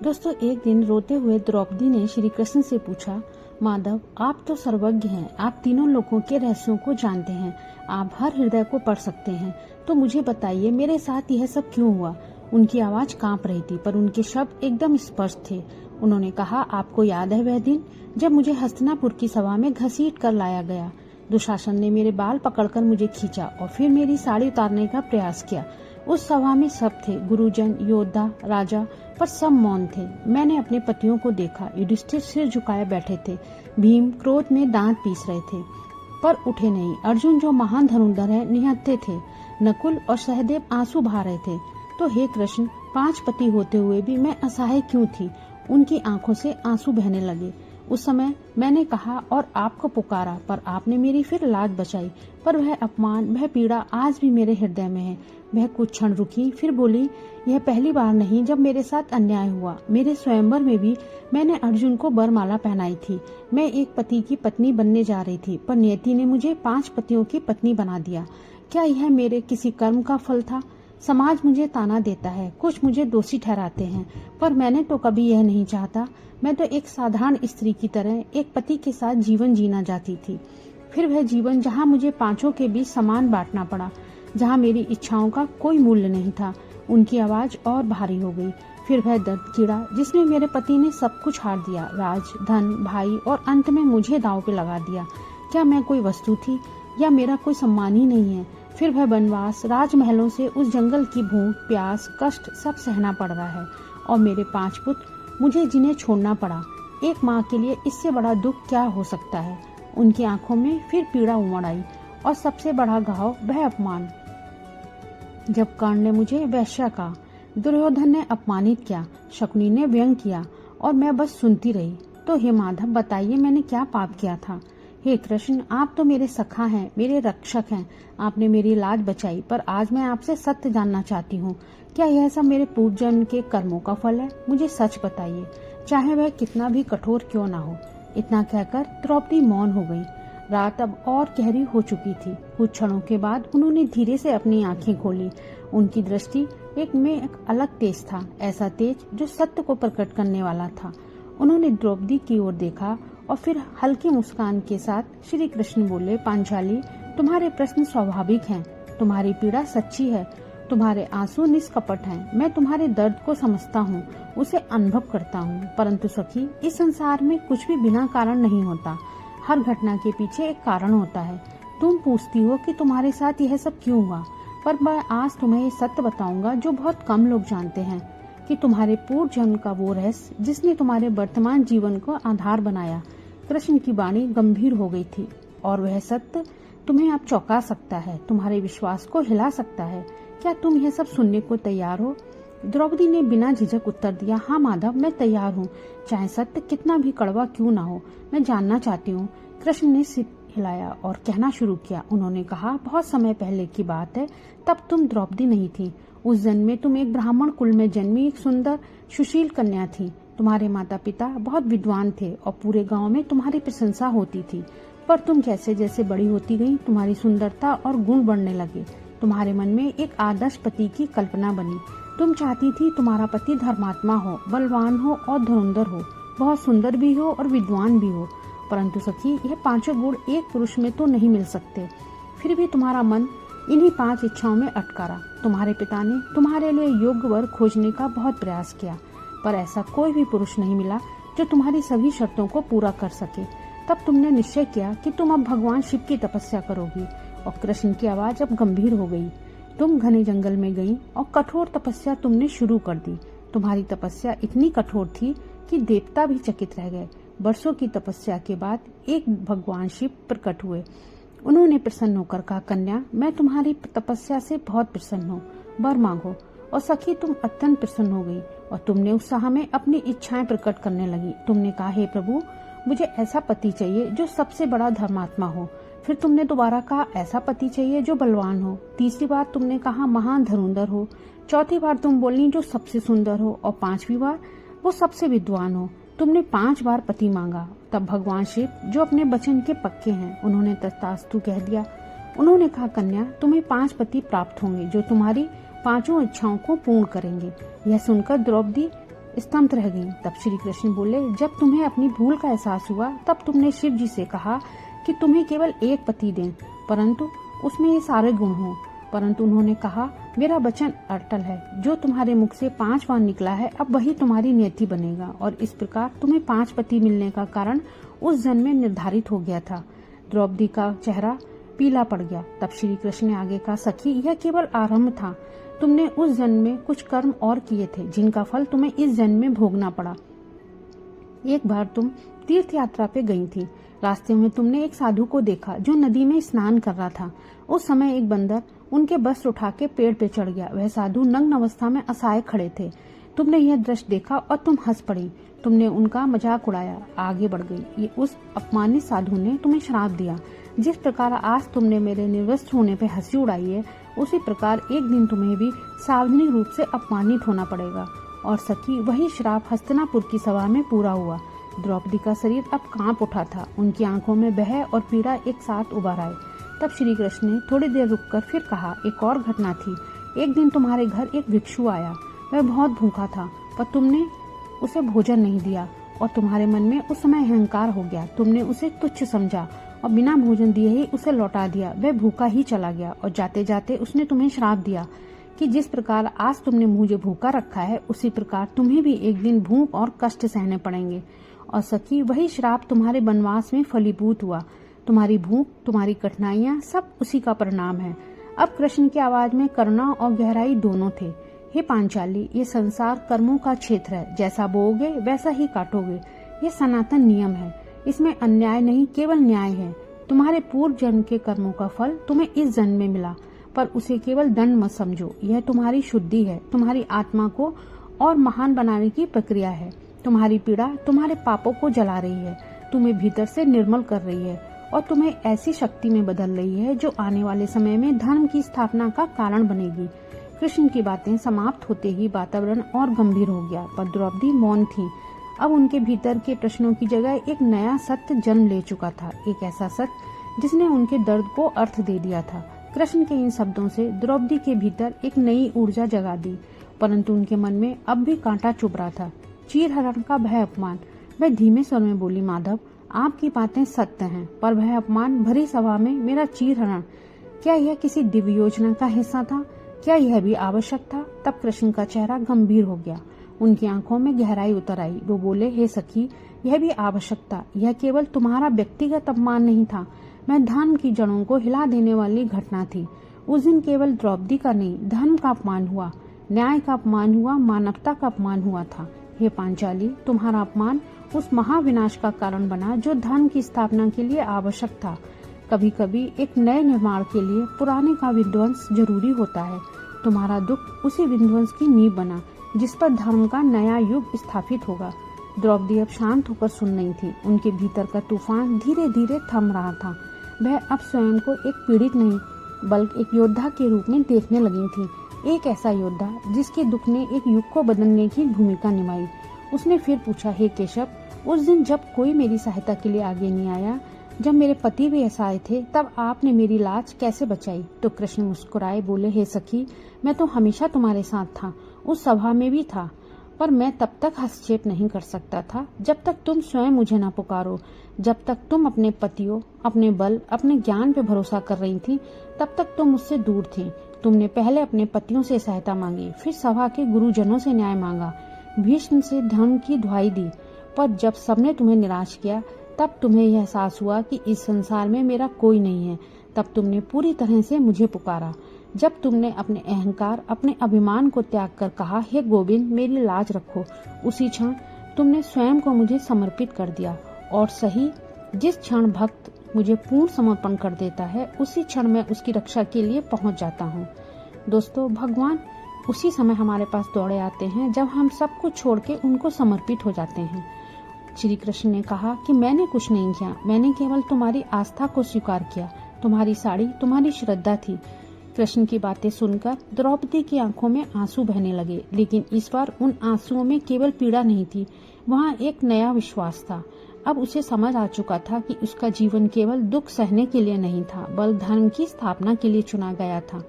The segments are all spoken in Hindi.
दोस्तों, एक दिन रोते हुए द्रौपदी ने श्री कृष्ण से पूछा, माधव, आप तो सर्वज्ञ हैं, आप तीनों लोगों के रहस्यों को जानते हैं, आप हर हृदय को पढ़ सकते हैं, तो मुझे बताइए मेरे साथ यह सब क्यों हुआ। उनकी आवाज कांप रही थी, पर उनके शब्द एकदम स्पष्ट थे। उन्होंने कहा, आपको याद है वह दिन जब मुझे हस्तिनापुर की सभा में घसीट कर लाया गया। दुशासन ने मेरे बाल पकड़कर मुझे खींचा और फिर मेरी साड़ी उतारने का प्रयास किया। उस सभा में सब थे, गुरुजन, योद्धा, राजा, पर सब मौन थे। मैंने अपने पतियों को देखा। युधिष्ठिर सिर झुकाए बैठे थे, भीम क्रोध में दांत पीस रहे थे पर उठे नहीं। अर्जुन जो महान धनुर्धर है निहत्थे थे। नकुल और सहदेव आंसू बहा रहे थे। तो हे कृष्ण, 5 पति होते हुए भी मैं असहाय क्यों थी। उनकी आंखों से आंसू बहने लगे। उस समय मैंने कहा और आपको पुकारा, पर आपने मेरी फिर लाज बचाई। पर वह अपमान, वह पीड़ा आज भी मेरे हृदय में है। वह कुछ क्षण रुकी, फिर बोली, यह पहली बार नहीं जब मेरे साथ अन्याय हुआ। मेरे स्वयंवर में भी मैंने अर्जुन को वरमाला पहनाई थी। मैं एक पति की पत्नी बनने जा रही थी, पर नियति ने मुझे 5 पतियों की पत्नी बना दिया। क्या यह मेरे किसी कर्म का फल था? समाज मुझे ताना देता है, कुछ मुझे दोषी ठहराते हैं, पर मैंने तो कभी यह नहीं चाहता। मैं तो एक साधारण स्त्री की तरह एक पति के साथ जीवन जीना चाहती थी। फिर वह जीवन जहाँ मुझे 5 के बीच समान बांटना पड़ा, जहाँ मेरी इच्छाओं का कोई मूल्य नहीं था। उनकी आवाज और भारी हो गई। फिर वह दर्द कीड़ा जिसमें मेरे पति ने सब कुछ हार दिया, राज, धन, भाई, और अंत में मुझे दांव पे लगा दिया। क्या मैं कोई वस्तु थी या मेरा कोई सम्मान ही नहीं है? फिर वह वनवास, राजमहलों से उस जंगल की भूख, प्यास, कष्ट सब सहना पड़ रहा है, और मेरे 5 पुत्र मुझे जिन्हें छोड़ना पड़ा। एक माँ के लिए इससे बड़ा दुख क्या हो सकता है? उनकी आंखों में फिर पीड़ा उमड़ आई, और सबसे बड़ा घाव वह अपमान। जब कर्ण ने मुझे वैश्या कहा, दुर्योधन ने अपमानित किया, शकुनी ने व्यंग किया, और मैं बस सुनती रही। तो हे माधव, बताइए मैंने क्या पाप किया था? हे कृष्ण, आप तो मेरे सखा हैं, मेरे रक्षक हैं। आपने मेरी लाज बचाई, पर आज मैं आपसे सत्य जानना चाहती हूँ। क्या यह सब मेरे पूर्व जन्म के कर्मों का फल है? मुझे सच बताइए, चाहे वह कितना भी कठोर क्यों ना हो। इतना कहकर द्रौपदी मौन हो गई। रात अब और गहरी हो चुकी थी। कुछ क्षणों के बाद उन्होंने धीरे से अपनी आंखें खोली। उनकी दृष्टि एक अलग तेज था, ऐसा तेज जो सत्य को प्रकट करने वाला था। उन्होंने द्रौपदी की ओर देखा और फिर हल्की मुस्कान के साथ श्री कृष्ण बोले, पांचाली, तुम्हारे प्रश्न स्वाभाविक हैं, तुम्हारी पीड़ा सच्ची है, तुम्हारे आंसू निष्कपट हैं। मैं तुम्हारे दर्द को समझता हूँ, उसे अनुभव करता हूँ। परंतु सखी, इस संसार में कुछ भी बिना कारण नहीं होता। हर घटना के पीछे एक कारण होता है। तुम पूछती हो कि तुम्हारे साथ यह सब क्यों हुआ, पर मैं आज तुम्हें ये सत्य बताऊंगा जो बहुत कम लोग जानते हैं, कि तुम्हारे पूर्व जन्म का वो रहस्य जिसने तुम्हारे वर्तमान जीवन को आधार बनाया। कृष्ण की वाणी गंभीर हो गई थी, और वह सत्य तुम्हें अब चौंका सकता है, तुम्हारे विश्वास को हिला सकता है। क्या तुम यह सब सुनने को तैयार हो? द्रौपदी ने बिना झिझक उत्तर दिया, हाँ माधव, मैं तैयार हूँ, चाहे सत्य कितना भी कड़वा क्यों ना हो, मैं जानना चाहती हूँ। कृष्ण ने सिर हिलाया और कहना शुरू किया। उन्होंने कहा, बहुत समय पहले की बात है, तब तुम द्रौपदी नहीं थी। उस जन्म में तुम एक ब्राह्मण कुल में जन्मी एक सुंदर सुशील कन्या थी। तुम्हारे माता पिता बहुत विद्वान थे और पूरे गांव में तुम्हारी प्रशंसा होती थी। पर तुम जैसे जैसे बड़ी होती गई, तुम्हारी सुंदरता और गुण बढ़ने लगे। तुम्हारे मन में एक आदर्श पति की कल्पना बनी। तुम चाहती थी तुम्हारा पति धर्मात्मा हो, बलवान हो और धुरंधर हो, बहुत सुंदर भी हो और विद्वान भी हो। परंतु सखी, यह 5 गुण एक पुरुष में तो नहीं मिल सकते। फिर भी तुम्हारा मन इन्हीं 5 इच्छाओं में अटका रहा। तुम्हारे पिता ने तुम्हारे लिए योग्य वर खोजने का बहुत प्रयास किया, पर ऐसा कोई भी पुरुष नहीं मिला जो तुम्हारी सभी शर्तों को पूरा कर सके। तब तुमने निश्चय किया कि तुम अब भगवान शिव की तपस्या करोगी, और कृष्ण की आवाज अब गंभीर हो गई। तुम घने जंगल में गई और कठोर तपस्या तुमने शुरू कर दी। तुम्हारी तपस्या इतनी कठोर थी कि देवता भी चकित रह गए। वर्षों की तपस्या के बाद एक भगवान शिव प्रकट हुए। उन्होंने प्रसन्न होकर कहा, कन्या, मैं तुम्हारी तपस्या से बहुत प्रसन्न हूँ, वर मांगो। और सखी, तुम अत्यंत प्रसन्न हो गई और तुमने उत्साह में अपनी इच्छाएं प्रकट करने लगी। तुमने कहा, हे प्रभु, मुझे ऐसा पति चाहिए जो सबसे बड़ा धर्मात्मा हो। फिर तुमने दोबारा कहा, ऐसा पति चाहिए जो बलवान हो। तीसरी बार तुमने कहा, महान धनुर्धर हो। चौथी बार तुम बोली, जो सबसे सुंदर हो। और 5वीं बार वो सबसे विद्वान हो। तुमने 5 बार पति मांगा। तब भगवान शिव, जो अपने वचन के पक्के हैं, उन्होंने तथास्तु कह दिया। उन्होंने कहा, कन्या, तुम्हें 5 पति प्राप्त होंगे जो तुम्हारी 5 इच्छाओं को पूर्ण करेंगे। यह सुनकर द्रौपदी स्तंभ रह गईं। तब श्री कृष्ण बोले, जब तुम्हें अपनी भूल का एहसास हुआ तब तुमने शिव जी से कहा कि तुम्हें केवल एक पति दें, परंतु उसमें ये सारे गुण हों। परंतु उन्होंने कहा, मेरा वचन अटल है, जो तुम्हारे मुख से 5 बार निकला है अब वही तुम्हारी नियति बनेगा। और इस प्रकार तुम्हें 5 पति मिलने का कारण उस जन्म में निर्धारित हो गया था। द्रौपदी का चेहरा पीला पड़ गया। तब श्री कृष्ण ने आगे कहा, सखी, यह केवल आरंभ था। तुमने उस जन्म में कुछ कर्म और किए थे जिनका फल तुम्हें इस जन्म में भोगना पड़ा। एक बार तुम तीर्थ यात्रा पे गई थी। रास्ते में तुमने एक साधु को देखा जो नदी में स्नान कर रहा था। उस समय एक बंदर उनके वस्त्र उठा के पेड़ पे चढ़ गया। वह साधु नग्न अवस्था में असहाय खड़े थे। तुमने यह दृश्य देखा और तुम हंस पड़ी। तुमने उनका मजाक उड़ाया, आगे बढ़ गई। ये उस अपमानित साधु ने तुम्हें श्राप दिया। जिस प्रकार आज तुमने मेरे निर्वस्त्र होने पे हंसी उड़ाई है, उसी प्रकार एक दिन तुम्हें भी सार्वजनिक रूप से अपमानित होना पड़ेगा। और सखी, वही श्राप हस्तिनापुर की सभा में पूरा हुआ। द्रौपदी का शरीर अब कांप उठा था। उनकी आंखों में भय और पीड़ा एक साथ उभर आए। तब श्री कृष्ण ने थोड़ी देर रुककर फिर कहा, एक और घटना थी। एक दिन तुम्हारे घर एक भिक्षु आया। वह बहुत भूखा था, पर तुमने उसे भोजन नहीं दिया और तुम्हारे मन में उस समय अहंकार हो गया। तुमने उसे तुच्छ समझा और बिना भोजन दिए ही उसे लौटा दिया। वह भूखा ही चला गया और जाते जाते उसने तुम्हें श्राप दिया कि जिस प्रकार आज तुमने मुझे भूखा रखा है, उसी प्रकार तुम्हें भी एक दिन भूख और कष्ट सहने पड़ेंगे। और सखी, वही श्राप तुम्हारे वनवास में फलीभूत हुआ। तुम्हारी भूख, तुम्हारी कठिनाइयां सब उसी का परिणाम है। अब कृष्ण की आवाज में करुणा और गहराई दोनों थे। हे पांचाली, ये संसार कर्मों का क्षेत्र है। जैसा बोओगे वैसा ही काटोगे। ये सनातन नियम है। इसमें अन्याय नहीं, केवल न्याय है। तुम्हारे पूर्व जन्म के कर्मों का फल तुम्हें इस जन्म में मिला, पर उसे केवल दंड मत समझो। यह तुम्हारी शुद्धि है, तुम्हारी आत्मा को और महान बनाने की प्रक्रिया है। तुम्हारी पीड़ा तुम्हारे पापों को जला रही है, तुम्हें भीतर से निर्मल कर रही है और तुम्हें ऐसी शक्ति में बदल रही है जो आने वाले समय में धर्म की स्थापना का कारण बनेगी। कृष्ण की बातें समाप्त होते ही वातावरण और गंभीर हो गया, पर द्रौपदी मौन थी। अब उनके भीतर के प्रश्नों की जगह एक नया सत्य जन्म ले चुका था, एक ऐसा सत्य जिसने उनके दर्द को अर्थ दे दिया था। कृष्ण के इन शब्दों से द्रौपदी के भीतर एक नई ऊर्जा जगा दी, परंतु उनके मन में अब भी कांटा चुभ रहा था। चीरहरण का भय अपमान। वह धीमे स्वर में बोली, माधव, आपकी बातें सत्य हैं, पर भय अपमान भरी सभा में मेरा चीरहरण, क्या यह किसी दिव्य योजना का हिस्सा था? क्या यह भी आवश्यक था? तब कृष्ण का चेहरा गंभीर हो गया। उनकी आंखों में गहराई उतर आई। वो बोले, हे सखी, यह भी आवश्यक था। यह केवल तुम्हारा व्यक्तिगत अपमान नहीं था, मैं धर्म की जड़ों को हिला देने वाली घटना थी। उस दिन केवल द्रौपदी का नहीं, धर्म का अपमान हुआ, न्याय का अपमान हुआ, मानवता का अपमान हुआ था। हे पांचाली, तुम्हारा अपमान उस महाविनाश का कारण बना जो धर्म की स्थापना के लिए आवश्यक था। कभी कभी एक नए निर्माण के लिए पुराने का विध्वंस जरूरी होता है। तुम्हारा दुख उसी विध्वंस की नींव बना जिस पर धर्म का नया युग स्थापित होगा। द्रौपदी अब शांत होकर सुन रही थी। उनके भीतर का तूफान धीरे धीरे थम रहा था। वह अब स्वयं को एक पीड़ित नहीं बल्कि एक योद्धा के रूप में देखने लगी थी। एक ऐसा योद्धा जिसके दुख ने एक युग को बदलने की भूमिका निभाई। उसने फिर पूछा, हे केशव, उस दिन जब कोई मेरी सहायता के लिए आगे नहीं आया, जब मेरे पति भी असहाय थे, तब आपने मेरी लाज कैसे बचाई? तो कृष्ण मुस्कुराए बोले, हे सखी, मैं तो हमेशा तुम्हारे साथ था, उस सभा में भी था, पर मैं तब तक हस्तक्षेप नहीं कर सकता था जब तक तुम स्वयं मुझे न पुकारो। जब तक तुम अपने पतियों, अपने बल, अपने ज्ञान पे भरोसा कर रही थी, तब तक तुम मुझसे दूर थी। तुमने पहले अपने पतियों से सहायता मांगी, फिर सभा के गुरुजनों से न्याय मांगा, भीष्म से धर्म की दुहाई दी, पर जब सबने तुम्हें निराश किया, तब तुम्हें यह एहसास हुआ कि इस संसार में मेरा कोई नहीं है। तब तुमने पूरी तरह से मुझे पुकारा। जब तुमने अपने अहंकार, अपने अभिमान को त्याग कर कहा, हे गोविंद, मेरी लाज रखो, उसी क्षण तुमने स्वयं को मुझे समर्पित कर दिया। और सही, जिस क्षण भक्त मुझे पूर्ण समर्पण कर देता है, उसी क्षण मैं उसकी रक्षा के लिए पहुंच जाता हूँ। दोस्तों, भगवान उसी समय हमारे पास दौड़े आते हैं जब हम सब कुछ छोड़ के उनको समर्पित हो जाते हैं। श्री कृष्ण ने कहा कि मैंने कुछ नहीं किया, मैंने केवल तुम्हारी आस्था को स्वीकार किया। तुम्हारी साड़ी तुम्हारी श्रद्धा थी। कृष्ण की बातें सुनकर द्रौपदी की आंखों में आंसू बहने लगे, लेकिन इस बार उन आंसुओं में केवल पीड़ा नहीं थी, वहाँ एक नया विश्वास था। अब उसे समझ आ चुका था कि उसका जीवन केवल दुख सहने के लिए नहीं था, बल्कि धर्म की स्थापना के लिए चुना गया था।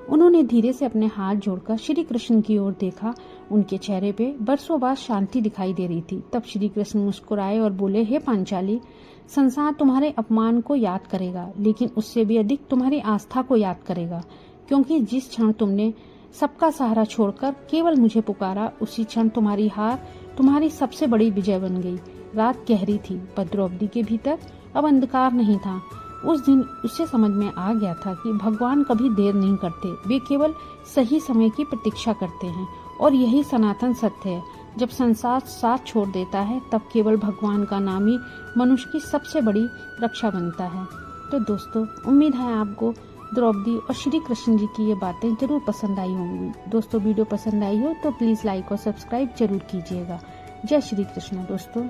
उन्होंने धीरे से अपने हाथ जोड़कर श्री कृष्ण की ओर देखा। उनके चेहरे पे बरसों बाद शांति दिखाई दे रही थी। तब श्री कृष्ण मुस्कुराए और बोले, हे पांचाली, संसार तुम्हारे अपमान को याद करेगा, लेकिन उससे भी अधिक तुम्हारी आस्था को याद करेगा, क्योंकि जिस क्षण तुमने सबका सहारा छोड़कर केवल मुझे पुकारा, उसी क्षण तुम्हारी हार तुम्हारी सबसे बड़ी विजय बन गई। रात गहरी थी, पर द्रौपदी के भीतर अब अंधकार नहीं था। उस दिन उसे समझ में आ गया था कि भगवान कभी देर नहीं करते, वे केवल सही समय की प्रतीक्षा करते हैं, और यही सनातन सत्य है। जब संसार साथ छोड़ देता है, तब केवल भगवान का नाम ही मनुष्य की सबसे बड़ी रक्षा बनता है। तो दोस्तों, उम्मीद है आपको द्रौपदी और श्री कृष्ण जी की ये बातें जरूर पसंद आई होंगी। दोस्तों, वीडियो पसंद आई हो तो प्लीज लाइक और सब्सक्राइब जरूर कीजिएगा। जय श्री कृष्ण दोस्तों।